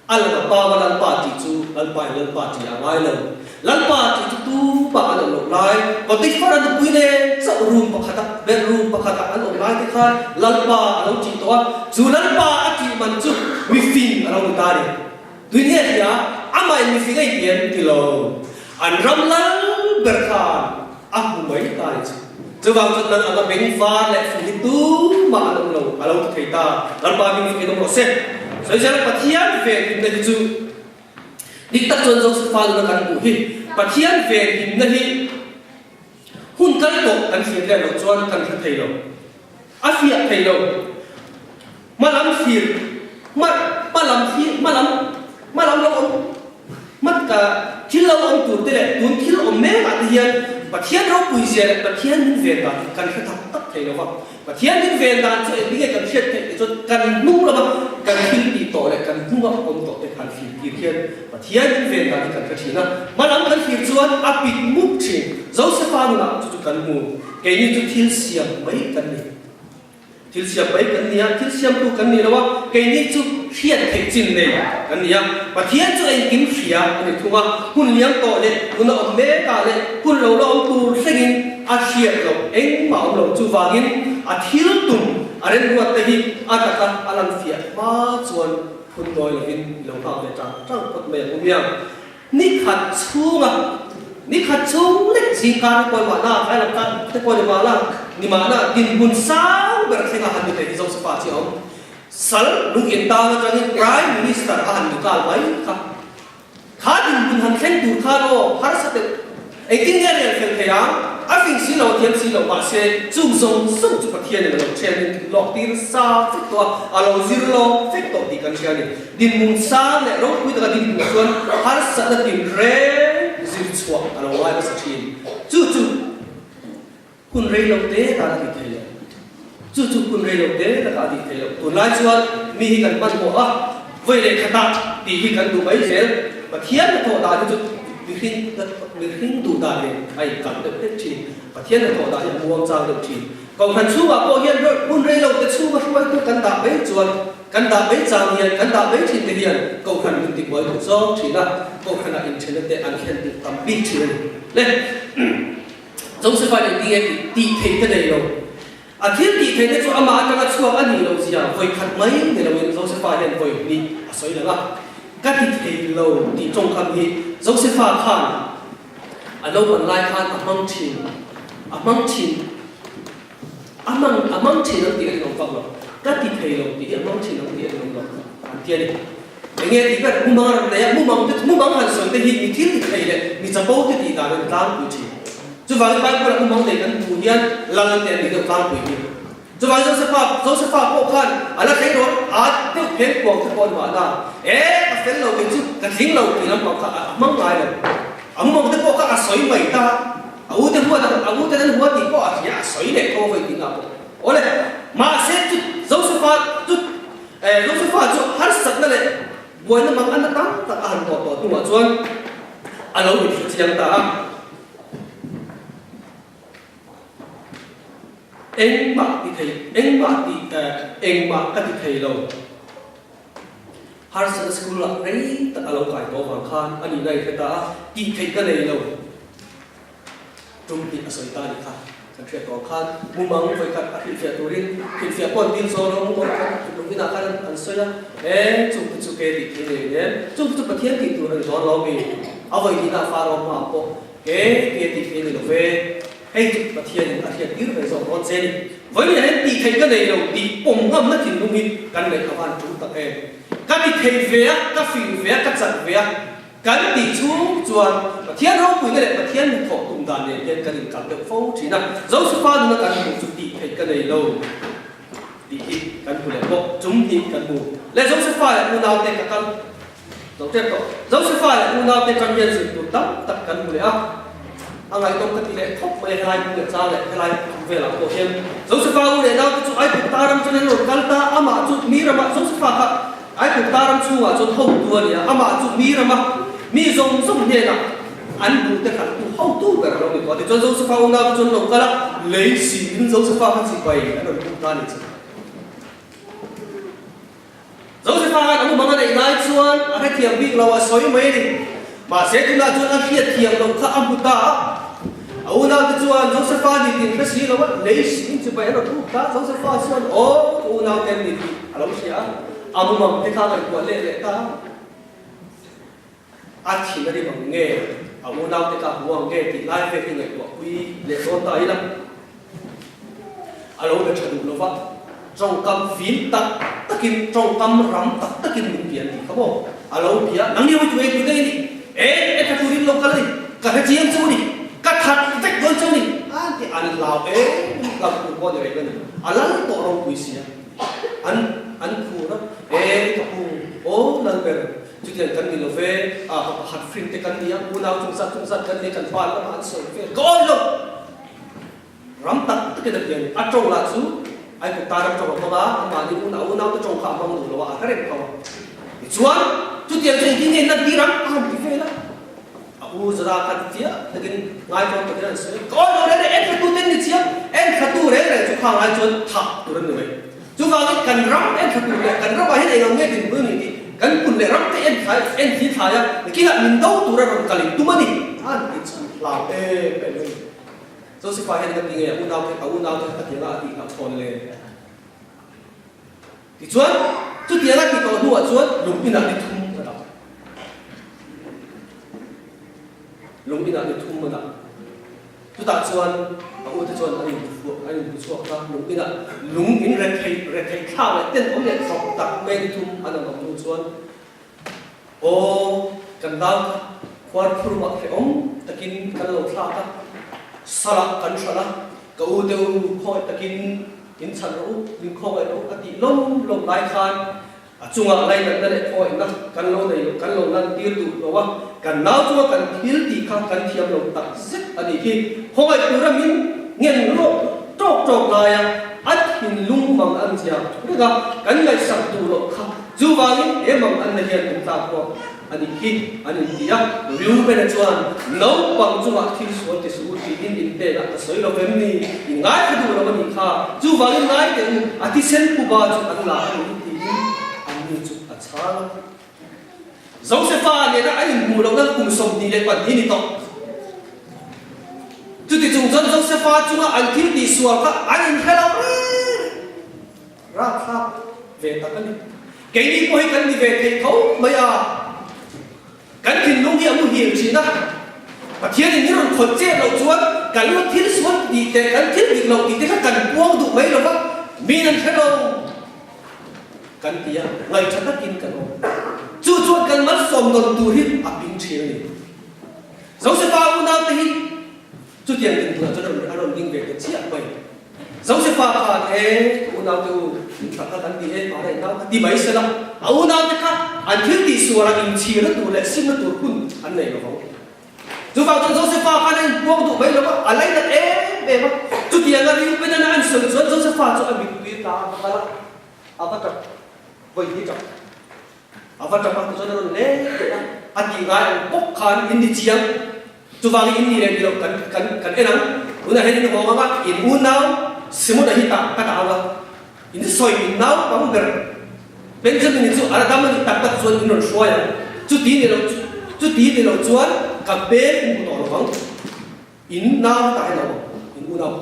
anh là pa mà lan pa chỉ chú lan pa chỉ à ngay lâu lan pa chỉ tu mà anh làm lại còn tích phát anh quý này sao room pakata bedroom pakata anh làm lại thì khai lan pa lâu chỉ to chú lan pa chỉ mình chú vi phình lâu ta đi tuy nhiên thì anh mà vi phình cái tiền thì lâu anh ram lan berkhan aku mấy ta đi chứ vào cho nên anh bên pha lại phụ tu mà anh lâu thấy ta lan pa mình cái đó sẽ rồi giờ là thiên về thì chú đi tất chân trong pha nó cần cụ hi và thiên về thì nó hi hun cái tổ cần phiền lên rồi cho cần thấy rồi phiền thấy rồi mà làm phiền mà làm lâu mất cả thiếu lâu ông tụt đấy tụt thiếu ông mẹ mà thiên và thiên nó bùi dè và thiên về là cần phải thắp tắt thấy rồi và thiên về là cho những cái cần thiết thì cho cần nung là cần khi bị tổ lại cần nung vào ông tổ để cần phiền thiên và thiên về là cần cái gì nữa mà làm cần phiền cho áp bị mút chỉ dấu sẽ pha nó cho cần mù cái như cho thiên xiêm mấy cần này thiên xiêm mấy cần này thiên xiêm tu cần này đó cái như cho thiên thể chính này cần này và thiên cho anh kiếm phía này thua hun liang tổ này hun ông mẹ cả này hun lâu lâu tu sinh thiên lâu anh mà ông lâu chu vàng thiếu tùng anh nuốt tới tất cả anh làm phía mà chuan hun nói là viên lâu thao để trang cột mẹ của mình ní khát chung lấy gì cả coi mà na phải làm cái thế coi mà là ni mà na tin bun sáng bữa khi mà hắn được thì giống sự phát triển sal lúc hiện tại là cái prime minister hắn được cả mấy khá tin bun hắn khen tu khá đó har sát ấy cái nghe này phải thấy phiền xí lầu thiêm xí lầu mà sẽ chung dùng sống chụp thiên này lầu trên lọ tiền sa phết to lầu zero lầu phết to thì cần chơi này tin bun sáng này lúc bây giờ tin bun xuân har sát là tin re zero chua lầu lại là thiên chú kun rei lo te ta la thei lo chu kun rei lo te la ka thei lo tu lai chuan mi hi kan ban mo voi le khata ti hi kan du bai sel pa thian na tho da chu mi hin du da le ai kan de te chi pa thian na tho da ya muang chang de chi ko han chu wa ko hian kun rei lo te chu wa huai tu kan da bai chuan kan da bai chang hian kan da bai chi te hian ko han min ti boi tu zo chi la ko han a internet te an khen ti tam bi chi le giống như vậy thì thấy cái này rồi thiên thì thấy cái chỗ mà anh đang chua anh nhiều gì với khát mấy người là mình giống như vậy hiện với đi soi là các thì thấy lâu thì trong khám thì giống như vậy khan lâu còn lại khan mang chín nó tiền không phải rồi các thì thấy lâu thì mang chín nó tiền không phải tiền đi nghe thì cái mua mang hàng sơn thì thiên thì thấy đấy mình chẳng bao thì đã được làm cái gì chú vàng cái bác cũng mong để cần bù hiền lần tiền để được làm bùi hiền chú vàng dấu sẽ phá bộ khăn anh là thấy rồi tiếp hết cuộc thì con mà là cái phèn lâu cái chú cái tiếng lâu thì nó mong lại rồi mong cái bộ các sấy mày ta ưu tiên mua thì có gì sấy để có vậy thì nào ôi mà sẽ dấu sẽ phá chú hết sạch nó lại buổi nó mang ăn tắm ta ăn bỏ tu mà chuan anh lâu thì chỉ làm ta anh mặc thì thầy lâu har sa school la rei ta alo kai to wang khan ani nei theta ki thei ka nei lo tum ti asoi ta ni kha sa thre to khan mumang voi khat a fia turin fia pon tin so ro mo ka tum vina khan an soya chu ke ti thi ne chu pathian ti tu ran zo lo mi avoi ni na fa ro ma po ke ti thi ne lo ve hay mà thiên yếu về dòng con xe đi với những cái thì thấy cái này đầu thì bùng ngâm mất thì đúng đi cái này các bạn chú tập em các bị thầy vẽ các phỉ vẽ các giật vẽ cái thì chú chuan mà thiên không quỳ cái này mà thiên thọ tùng đàn này thiên cái này cảm được phong chỉ là dấu số pha nó cần một chút thì thấy cái này lâu đi căn phụ lệ bộ chúng đi căn phụ lệ giống sẽ phải u nào tên căn giống tiếp tục giống sẽ phải u nào tên căn nhân sự tụt tất căn phụ lệ anh ấy trong cái tỷ lệ thấp về hai người sao lại cái này về làm cổ thêm giống sẽ phải u lệ nào cái chỗ ai cũng ta đâm cho nên rồi căn ta ama chút mi mà giống sẽ phải ai cũng ta đâm chua chỗ thông tuần nhỉ ama chút mi mà mi giống thế nào anh bù tất cả tu hậu tu cả rồi có thể cho giống sẽ phải u nào cho nó cái là lấy xỉn giống sẽ phải cái gì vậy nó cũng ta này giống sẽ phải anh muốn nói này chuan anh thiềm bị lâu soi mấy đi mà sẽ chúng ta chuan anh thiềm lâu khá âm bút ta ông nào cái chuan giống sẽ phải đi tìm cái gì lâu lấy xin chứ vậy nó thu ta giống sẽ phải chuan ông nào tìm đi lâu xí à ông mà cái khác cái quan lệ ta anh chỉ là đi bằng nghề ông nào cái khác bằng nghề thì lại về cái nghề của quy lệ tôn ta ấy lắm alo được chọn đủ lâu trong cầm phím tất kim trong cầm rắm tất kim mình biển thì không có alo bia nắng nhiều chú em đây đi cái chú đi lâu cái này cả cái chiêm chú đi cả thật vách vỡ chú đi thì anh lao làm cũng có được cái này anh tổ rong quý xí anh khu đó cái khu lần về chú tiền cần đi lâu về hạt phim thì cần đi u nào chúng sát cần đi cần phá nó ăn sôi về có luôn rắm tất cái đặc điểm trong là chú ai cũng ta đang trồng hoa mà đi u nào cái trồng khảm bằng đủ là cái này không chuan chút tiền trên cái này nó đi rắm đi về đó u ra khát tiếc nhưng ngay trong cái này sẽ có rồi đấy em khát tu tên đi chiếc em khát tu đấy là chú khang ai chuan thả tu đến người chú vào cái cần rắm em khát tu đấy cần rắm vào hết này nghe tiếng bướm này cần cùn để rắm thì em chỉ thả ra cái là mình đâu tu ra rồi cái tu mà đi làm so si phải hiện cái nghề u nào cái tiếng là thì làm còn lên thì chuột chút tiếng là thì còn đùa chuột lúng đi nào đi thum mà đọc lúng đi nào đi thum mà đọc chút ta chuột u ta chuột anh chuột ta lúng đi nào lúng in rệt thầy khao lại tên ông này sọc tạc men thum anh làm lúng chuột ô cần đau quan phu mặc phải ông ta kinh cần lâu thao ta sala kan sala ka u teu khoi takin in chan ro lim khoi ro ati lom lai khan chunga lai na le khoi na kan lo nei kan lo nan tir tu ro wa kan nau chu kan thil ti kha kan thiam lo tak zet ani hi khoi tu ra min ngen ro tok lai at hin lung mang an sia ga kan lai sam tu lo kha zu wa ni e mang an na hian tum ta ko ani hi ani dia riu pe na chuan no pang chu ma thi so te su ti in te la ta soi lo vem ni ngai ka du lo ni kha chu wa ni ngai te ati sen pu ba chu an la ni ti ani chu a cha zo se fa ne na ai mu lo na kum som ni le pan ni to chu ti chung zon zo se fa chu ma an thi ti suwa ka an hello ra kha ve ta kan ke ni ko hi kan ni ve te thau mai a kan tin lung hi amu hiền chỉ đó và thiên thì những con khốn chết đầu chuột kan lúc thiên xuống đi te kan thiên bị lâu đi te các kan buông đủ mấy rồi bác mi nên thế đâu kan tia ngày chắc tất kinh kan chu chuột kan mất sòng đồn tu hít à bình chiều này giống sẽ vào nào thì chu tiền tiền thừa cho đồn kinh về cái chiếc vậy giống sẽ vào thế u nào tu thật là kan tia ở đây nào đi mấy xe lắm u nào thì khác anh thiếu đi xua là in chia nó tụ lại xin nó tụ kun anh này nó không dù vào trong dấu sẽ pha anh anh buông tụ mấy nó anh lấy được về mà chút tiền là đi bên đó anh sửa sửa dấu sẽ pha cho anh bị tụi ta và là bắt đầu vậy đi chậm bắt đầu bắt cho nó lên anh chỉ ngay bốc khăn in đi chiang dù vào in đi này được cần cái nắng bữa nay hết nó có mà in u nào xem một đại ta cái nào là in soi in nào bằng cái bên trên mình chú ở đây mình tập tập chuan nó xoay chú tí này nó chuan cà phê cũng có nó vắng in nào tại nào in u nào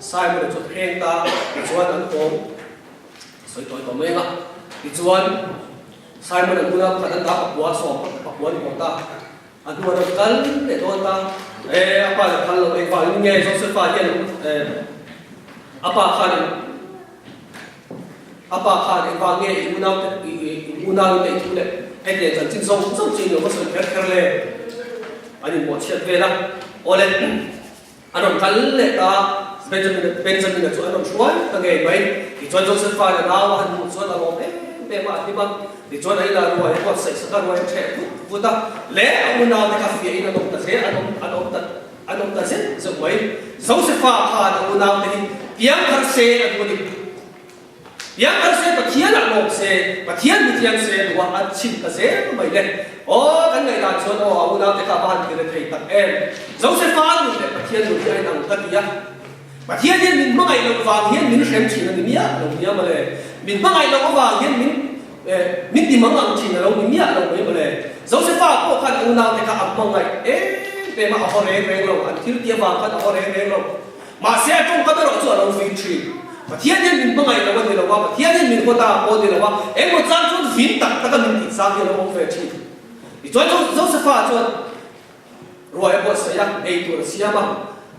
sai một chút khen ta chuan ăn cơm soi tối có mấy ngã thì chuan sai một u nào khả năng ta bạc quá sọp bạc quá thì ta anh mua được cân để tôi ta apa là khăn là phải nghe trong sự phát hiện apa khăn apa khan en va nge unau te thule ete chan chin zong chin lo so kher le ani mo chet ve la ole anon kal le ta Benjamin chuan chuan ta nge mai ti chuan Joseph fa na wa han chuan a rom be ma ti bang ti chuan ai la ruai ko sai sa ruai the vu ta le amu na te ka fi ina dok ta se anom ta se so mai Joseph fa na amu na te piang har se at ni piang har se pathian a lok se pathian mi tiang se wa at chin ka se mai le o kan ngai ta chuan o amu na te ka ban ti le thei tak em Joseph fa ni le pathian ni ai nang ta ti ya mà thiên nhiên mình mong ngày lâu vàng hiến mình xem chỉ là mình mía mà lệ mình mong ngày lâu vàng hiến mình tìm mong ăn chỉ là lâu mình mía lâu mà lệ giống như pha của khăn ông nào thì cả ẩm mong ngày về mà họ rèn rèn lâu ăn thiếu tiền vàng khăn họ rèn rèn lâu mà xe trong cái đó cho lâu phim trì mà thiên nhiên mình mong ngày lâu thì lâu mà thiên nhiên mình có ta có thì lâu em một trang chút phim tặng tất cả mình thì sao thì lâu về trì thì cho giống như pha cho rồi em có sẽ ăn ấy tuổi xia mà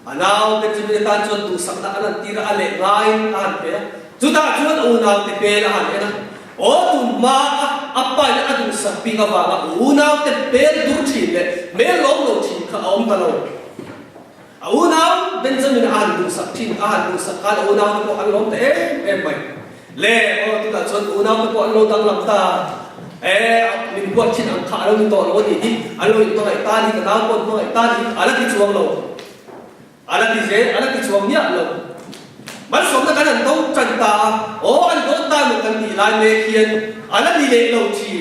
anau Benjamin tan chuan tu sakna an tira ale ngai an pe chuta chuan unau te pe la han ena o tu ma appa na adu sapi ga wa unau te pe dur thin le me lom lo thin kha om ta lo unau Benjamin an du sak thin an du sak ka unau te ko an lom te em mai le o tu ta chuan unau te ko an lo dang lam ta mình quật trên ăn khá đâu mình tỏ nó thì anh lôi tôi lại ta đi cái nào quật tôi lại ta đi anh là cái chuông rồi anak di chuang nya lo man som na kan to chan ta o an do ta no kan ti lai me khian anak di le lo chi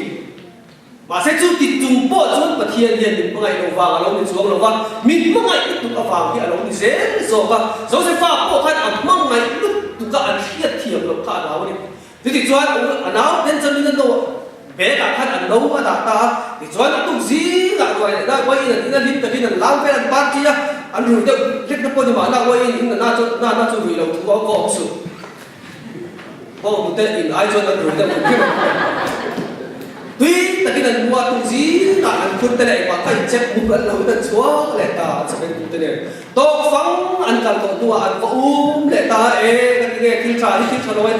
ma se chu ti tung po chun pathian hian min pangai lo wa lo ni chuang lo wa min pangai tu ka wa ki alo ni se so ka so se fa po khan am mang ngai tu ka an hiat thiam lo ka la ni ti chuan anau den chan ni no bé cả khăn ăn nấu mà ta thì cho nó cũng gì là rồi đã quay là linh cái là lao về ăn bát kia ăn rồi đâu hết nó coi mà lao quay những là na cho người đầu có không sự có một tên in ai cho nó rồi đâu tuy là cái lần mua cũng gì là ăn phun tên này mà phải chết một lần lâu tên chúa lại ta sẽเป็นtên này to phẳng ăn cả tổ tua ăn có lại ta cái khi trả nói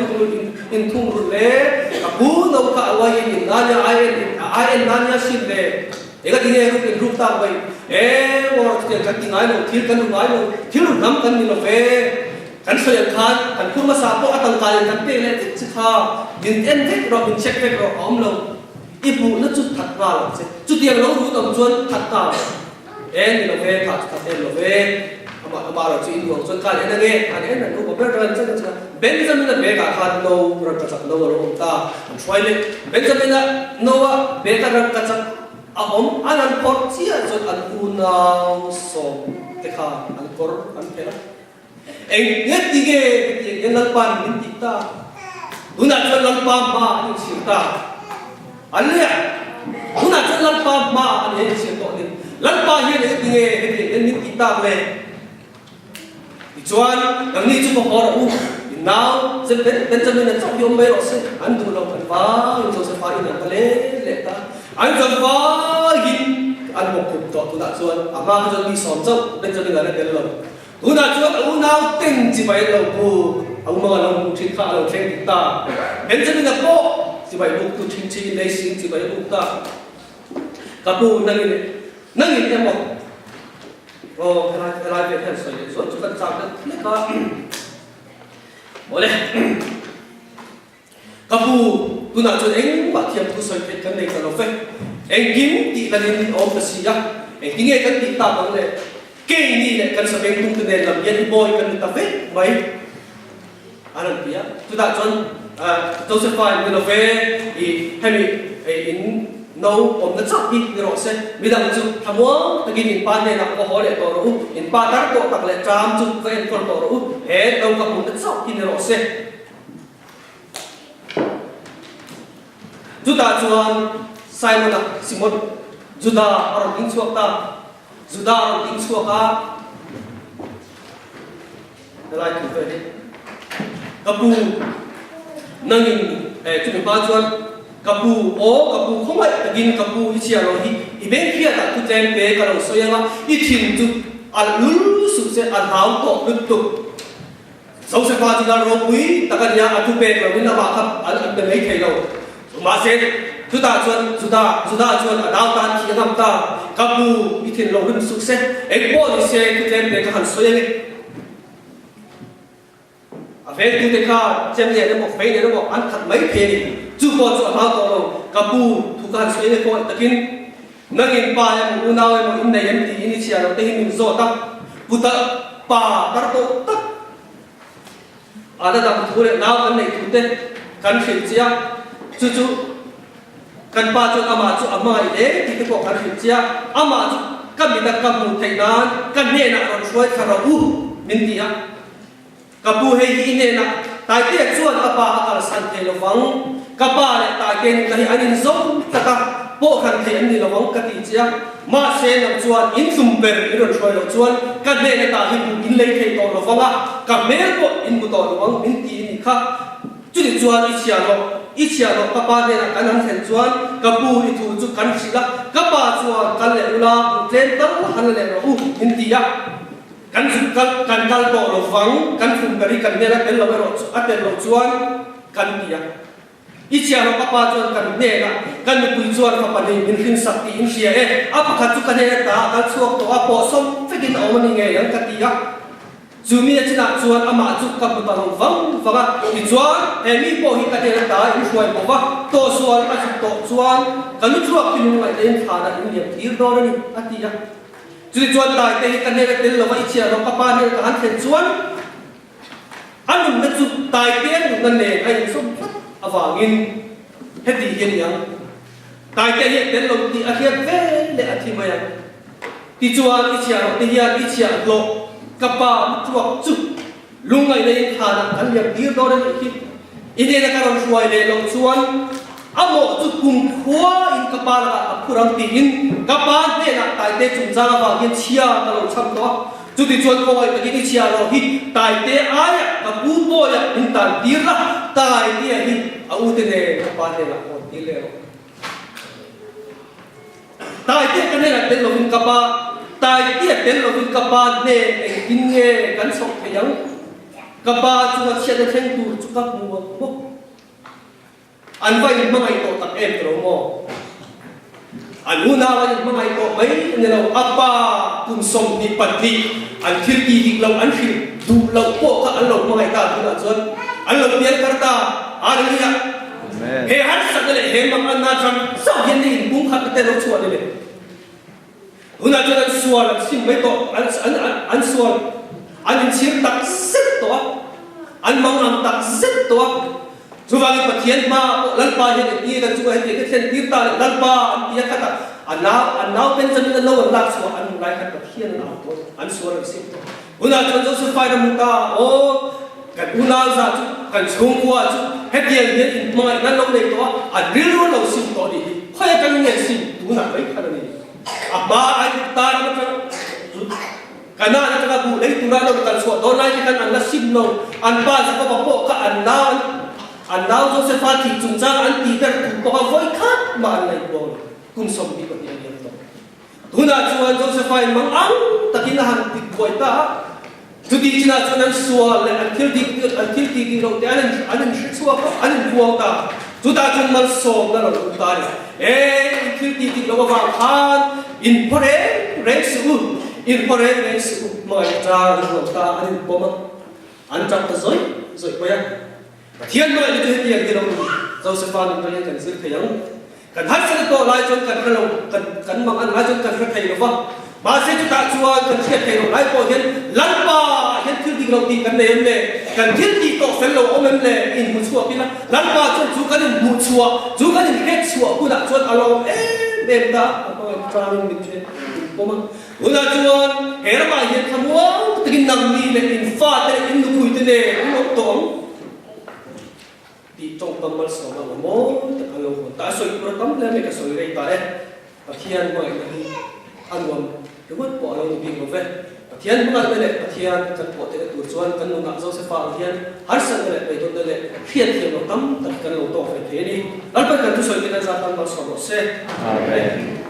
in thung rồi lẽ bố đâu cả quay in nanya ai nanya xin lẽ cái nghe lúc in lúc ta vậy mà cái tiếng nói nó thiếu cái nói nó thiếu lắm cái mình nó về kan so yang khan kan kuma sa po atang kalian kan pe le ti kha din en vek ro bin check vek ro om lo ipu na chu that wa se chu tiang lo ru tom chuan that ta en lo ve that en lo ve ama ro chi du chuan ka en nge an en no ko ber ran chen chen Benjamin na be ka khan no ro ka chak no ro ta an chwai le Benjamin na no wa be ka ran ka chak a om an por chi a chuan an u na so te kha an por an pe anh nhất đi nghe cái tiếng lăn pan mình tít ta, lúc nào cho lăn pan mà anh chịu ta, anh lẽ, lúc nào cho lăn pan mà anh chịu tội đi, lăn pan như này nghe cái tiếng mình tít ta về, thì chuan cái này chúng ta họ nào dân bên trong mình là trong yom mấy rồi anh tu lòng anh phá, anh cho sẽ phá in anh lẽ ta, anh cho phá in anh một cục tọt tu đã chuan, mà cho đi sòng trong bên trong mình là cái lòng tu na chuan au nau ting chi bai lo bu au ma lo bu thin kha lo thleng ti ta Benjamin na po chi bai bu tu thin chi nei sin chi bai bu ta ka bu nangin em mo o kala ve kan so so chu kan sa le ka ole ka bu tu na chuan eng ba thiam tu soi phet kan nei ka lo fe eng kim ti la din om ka si ya eng ti nge kan ti ta bang le cái này là cần phải tung từ làm nhân boy cần ta viết mấy anh biết chúng ta chọn Josephine cái nó về thì hay mình in nấu ổn định chắc đi rồi sẽ bây giờ chúng ta muốn cái in pan này là có hỏi để tổ rồi in pan đã tổ tập lại tram chúng cái in phần tổ rồi hết đâu có ổn định chắc đi rồi sẽ chúng ta chọn Simon chúng ta ở những chỗ ta Judah ting suwa ka dalai tu fe kapu nangin tu pa chuan kapu không ai tagin kapu ichia lo hi iben khia ta tu tem pe ka lo soyanga I thin tu al lul su se al hau to lut tu sau se pa ti la ro pui takan ya atu pe lo wina ba khap al be mai thei lo ma se Judah chuan adau tan khi ngam ta kapu ithin lo rim sukse ekpo ni se tu tem pe ka han soyang về tu te kha chem ne mo fe ne mo an khat mai phe ni chu ko chu ha to lo kapu thu kan soi ne ko takin nangin pa yang unaw mo in nei em ti ini chia lo te hin zo ta puta pa tar to tak ada da thu le naw kan nei tu te kan khil chia chu chu kan pa chu ama ide ti ko kan khil chia ama chu kan mi da kam mu thai nan kan ne na ron soi khara u min ti a kapu hei ine na tai te chuan apa akal san te lo wang kapa le ta ken kai anin zom taka po khan the an ni lo wang ka ti chia ma se na chuan in sum ber iron choi lo chuan ka ne ta hi in lei thei to lo wanga ka mer ko in bu to lo wang in ti ni kha chu ni chuan i chia lo kapa ne na kan han then chuan kapu i thu chu kan sila kapa chuan kan le ula tren tar han le ro u in ti ya kan kal to lo wang kan fum beri kan ne la tel lo ro atel lo chuan kan ti ya i chia lo papa chuan kan ne la kan mi pui chuan pa ni min hin sakti in sia e apa kha chu kan ne ta kan chuak to a po som fekin aw mani nge yang ka ti ya zumi china chuan ama chu ka bu ta lo wang wanga ti chuan e mi po hi ka ne ta in huai po wa to sual a chu to chuan kan mi chuak ki nu ngai den tha na in yem tir do ni ati ya chu chuan tai te kan ne tel lo wa i chia lo papa ne ka han then chuan anum na chu tai te nu ne ai som awangin heti hian yang tai te hi tel lo ti a hiat ve le a thi maya ti chuan i chia lo ti hian i chia lo kapa chuak chu lungai nei tha na kan yam tir do ni ki ine na karon suai le lo chuan amo chu kum khwa in kapa la apurang ti in kapa ne na tai te chung cha wa hin chia ka lo cham to chu ti chuan ko ai ki chia lo hi tai te aya ka pu po ya in tan tir la tai ti hi au te ne kapa ne la ko ti le ro tai te ka ne la te lo hin kapa tai ti te lo hin kapa ne in nge kan sok te yang kapa chu wa chia de theng tu chu ka mu mo an vai mangai to tak em tro mo an una wa mangai to mai ne lo apa kum som ni pati an thil ti dik lo an thil du lo po ka an lo mangai ta tu na chuan an lo pian karta hallelujah amen he han sak le he mang an na tram sa hian ni bung khat te lo chuan le una chuan an sual sim mai to an sual an chim tak set to an mang am tak set to chu wang pathian ma lan pa he ni ka chu he ke sen tir ta lan pa an tia kata anau pen chan lo la so an lai khat pathian na to an so ra sim to una chu so fai ra mu ta o kan una za chu kan chung wa chu he tian he in ma nan lo le to an ril ro lo sim to ni khoi kan ne sim tu na bai kha ni aba ai ta na ta kana na ta bu le tu na lo kan so do nai kan an la sim lo an ba za ko pa po ka an na an now Joseph ti chung chang an ti ter tu ko voi khat ma an lai bo kum som bi ko ti an to tuna chuan Joseph ai mang ang takin han ti khoi ta tu ti china chuan an sual le an thil ti ro te an shi chua ko an buang ta tu ta chung man som na lo ta ni e thil ti lo wa khan in pore resu mai tra lo ta an bo ma an chak ta zoi ko ya thiên mới là cái tiền kia đâu Joseph anh nói cần giữ thầy ông cần hát sẽ to lại cho cần lâu cần mang ăn lại cho cần thầy đâu vâng bà sẽ chúng ta chua cần thiết thầy đâu lại có hiện lăn ba hiện thiên đi đâu đi cần này em này cần thiết đi to phải lâu ông em này in một chua kia lăn ba cho chú cái này một chua chú cái này hết chua cũng đã cho alo em ta tôi cho mình chuyện có mà cũng là chua hè mà hiện tham uống cái nằm đi này in pha này in đủ cái này cũng tổng ti trong tâm mal so ma mo ta alo ta soi pro tam le me ka soi rei ta e pathian mo ai anwam de mo po alo bi mo ve pathian mo le pathian kan po te tu chuan kan no na Joseph hian har san le pe to le khiat hian no tam ta kan lo to fe the ni al pa kan tu soi ke na za tam mal so se amen